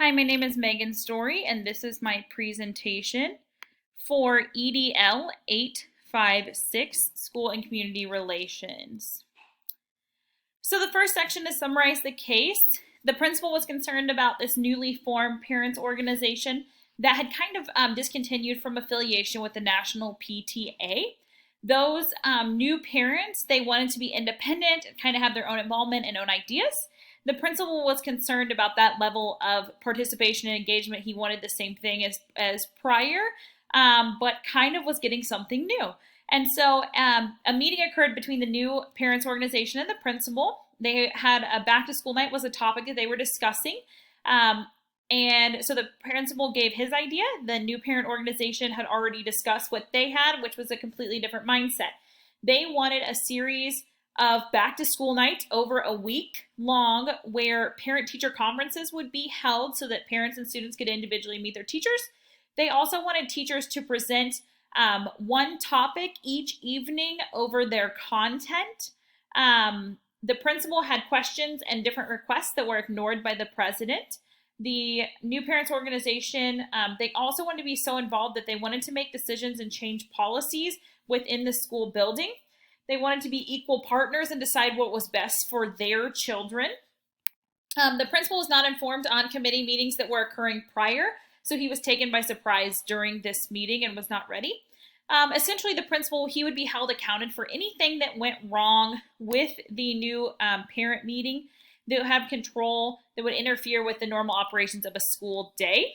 Hi, my name is Megan Story, and this is my presentation for EDL 856, School and Community Relations. So the first section is summarize the case. The principal was concerned about this newly formed parents organization that had kind of discontinued from affiliation with the National PTA. Those new parents, they wanted to be independent, kind of have their own involvement and own ideas. The principal was concerned about that level of participation and engagement. He wanted the same thing as prior, but kind of was getting something new. And so a meeting occurred between the new parents organization and the principal. They had a back to school night was a topic that they were discussing. And so the principal gave his idea. The new parent organization had already discussed what they had, which was a completely different mindset. They wanted a series of back to school nights over a week long where parent teacher conferences would be held so that parents and students could individually meet their teachers. They also wanted teachers to present one topic each evening over their content. The principal had questions and different requests that were ignored by the president. The new parents organization, they also wanted to be so involved that they wanted to make decisions and change policies within the school building. They wanted to be equal partners and decide what was best for their children. The principal was not informed on committee meetings that were occurring prior, so he was taken by surprise during this meeting and was not ready. Essentially, the principal, he would be held accountable for anything that went wrong with the new parent meeting. They would have control that would interfere with the normal operations of a school day.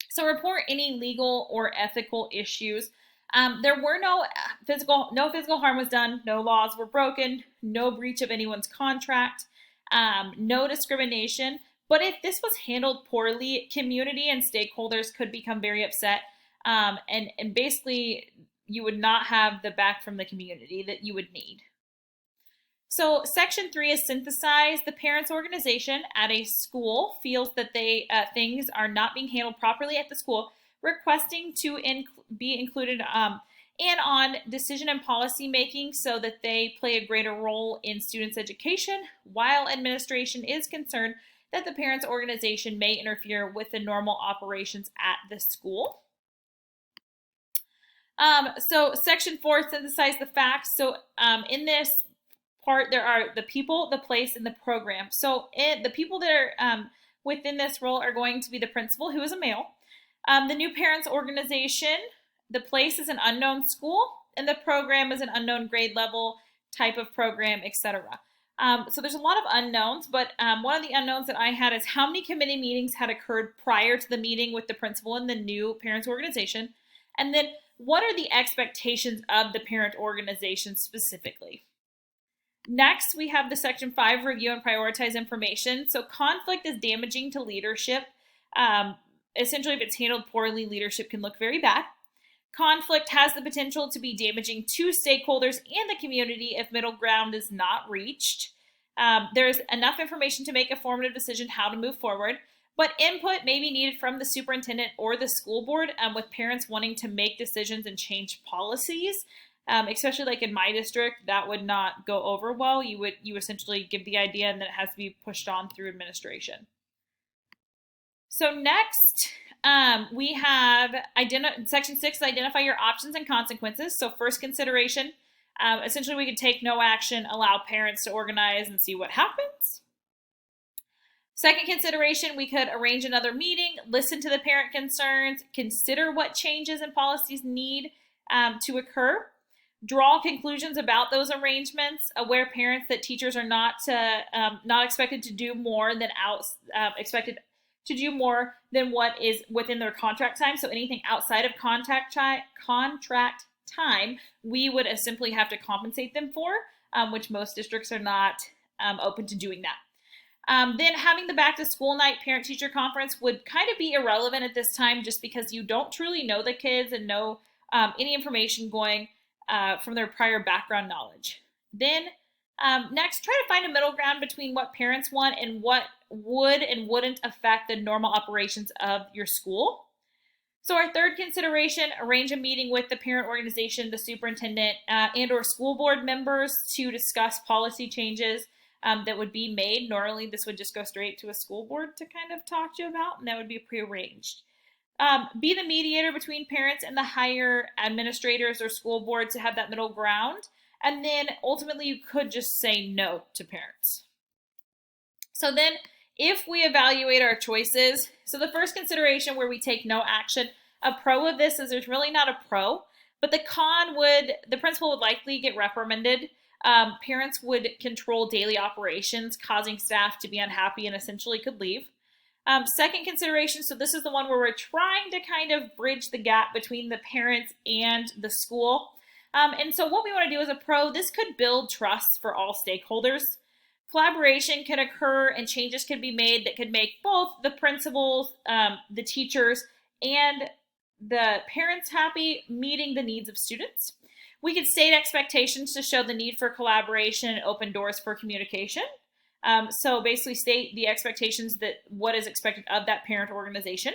So report any legal or ethical issues. There were no physical harm was done, no laws were broken, no breach of anyone's contract, no discrimination. But if this was handled poorly, community and stakeholders could become very upset. And basically, you would not have the back from the community that you would need. So Section 3 is synthesize. The parents organization at a school feels that things are not being handled properly at the school, requesting to be included and on decision and policy making so that they play a greater role in students' education, while administration is concerned that the parents' organization may interfere with the normal operations at the school. So Section 4, synthesize the facts. So in this part, there are the people, the place, and the program. So the people that are within this role are going to be the principal, who is a male, the new parents organization, the place is an unknown school, and the program is an unknown grade level type of program, etc. So there's a lot of unknowns, but one of the unknowns that I had is how many committee meetings had occurred prior to the meeting with the principal and the new parents organization, and then what are the expectations of the parent organization specifically. Next, we have the Section 5, review and prioritize information. So conflict is damaging to leadership. Essentially, if it's handled poorly, leadership can look very bad. Conflict has the potential to be damaging to stakeholders and the community if middle ground is not reached. There's enough information to make a formative decision how to move forward, but input may be needed from the superintendent or the school board with parents wanting to make decisions and change policies. Especially like in my district, that would not go over well. You essentially give the idea and then it has to be pushed on through administration. So next, we have Section 6, identify your options and consequences. So first consideration, essentially we could take no action, allow parents to organize and see what happens. Second consideration, we could arrange another meeting, listen to the parent concerns, consider what changes and policies need to occur. Draw conclusions about those arrangements, aware parents that teachers are not expected to do more than expected to do more than what is within their contract time. So anything outside of contract time, we would simply have to compensate them for, which most districts are not open to doing that. Then having the back to school night parent teacher conference would kind of be irrelevant at this time just because you don't truly know the kids and know any information going from their prior background knowledge. Then next, try to find a middle ground between what parents want and what would and wouldn't affect the normal operations of your school. So our third consideration, arrange a meeting with the parent organization, the superintendent, and or school board members to discuss policy changes that would be made. Normally, this would just go straight to a school board to kind of talk to you about, and that would be prearranged. Be the mediator between parents and the higher administrators or school board to have that middle ground. And then ultimately, you could just say no to parents. So then, if we evaluate our choices, so the first consideration where we take no action, a pro of this is there's really not a pro, but the con would, the principal would likely get reprimanded. Parents would control daily operations, causing staff to be unhappy and essentially could leave. Second consideration, so this is the one where we're trying to kind of bridge the gap between the parents and the school. And so what we want to do as a pro, this could build trust for all stakeholders. Collaboration can occur and changes can be made that could make both the principals, the teachers, and the parents happy, meeting the needs of students. We could state expectations to show the need for collaboration and open doors for communication. So basically state the expectations that what is expected of that parent organization.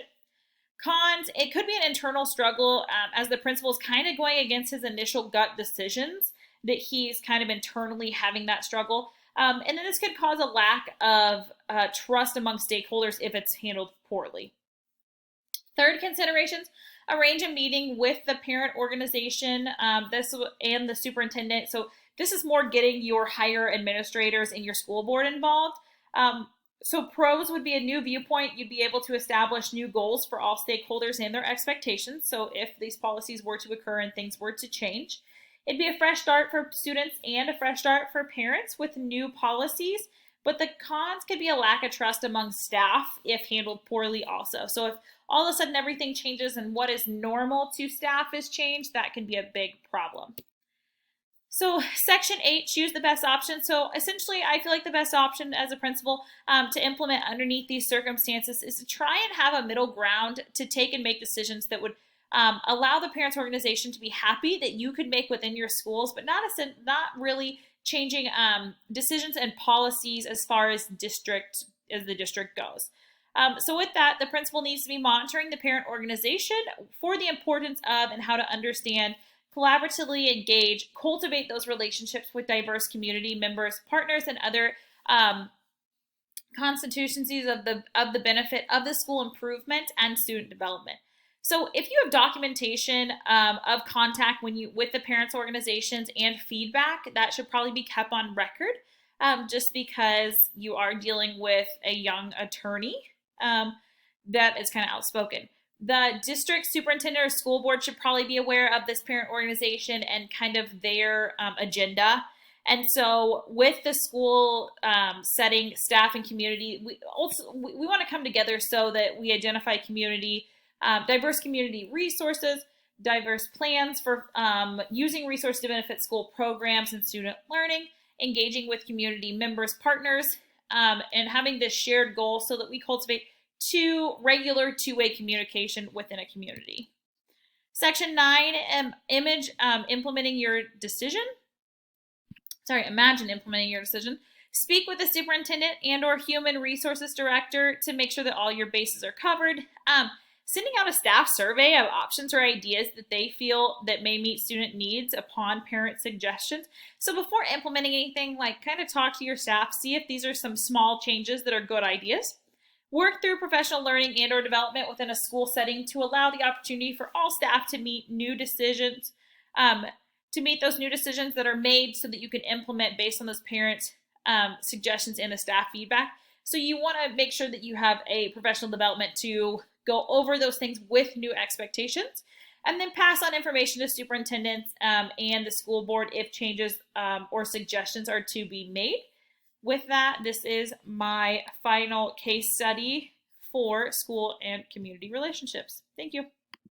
Cons, it could be an internal struggle as the principal is kind of going against his initial gut decisions, that he's kind of internally having that struggle. And then this could cause a lack of trust among stakeholders if it's handled poorly. Third considerations, arrange a meeting with the parent organization and the superintendent. So this is more getting your higher administrators and your school board involved. So pros would be a new viewpoint. You'd be able to establish new goals for all stakeholders and their expectations. So if these policies were to occur and things were to change, it'd be a fresh start for students and a fresh start for parents with new policies. But the cons could be a lack of trust among staff if handled poorly also. So if all of a sudden everything changes and what is normal to staff is changed, that can be a big problem. So section 8, choose the best option. So essentially, I feel like the best option as a principal to implement underneath these circumstances is to try and have a middle ground to take and make decisions that would allow the parents' organization to be happy that you could make within your schools, but not really changing decisions and policies as far as the district goes. So with that, the principal needs to be monitoring the parent organization for the importance of and how to understand, collaboratively engage, cultivate those relationships with diverse community members, partners, and other constituencies of the benefit of the school improvement and student development. So if you have documentation of contact with the parents' organizations and feedback, that should probably be kept on record, just because you are dealing with a young attorney that is kind of outspoken. The district superintendent or school board should probably be aware of this parent organization and kind of their agenda. And so with the school setting, staff, and community, we want to come together so that we identify diverse community resources, diverse plans for using resources to benefit school programs and student learning, engaging with community members, partners, and having this shared goal so that we cultivate regular two-way communication within a community. Section 9, implementing your decision. Imagine implementing your decision. Speak with the superintendent and or human resources director to make sure that all your bases are covered. Sending out a staff survey of options or ideas that they feel that may meet student needs upon parent suggestions. So before implementing anything, kind of talk to your staff, see if these are some small changes that are good ideas. Work through professional learning and or development within a school setting to allow the opportunity for all staff to meet new decisions, those new decisions that are made so that you can implement based on those parents' suggestions and the staff feedback. So you want to make sure that you have a professional development to go over those things with new expectations, and then pass on information to superintendents and the school board if changes or suggestions are to be made. With that, this is my final case study for school and community relationships. Thank you.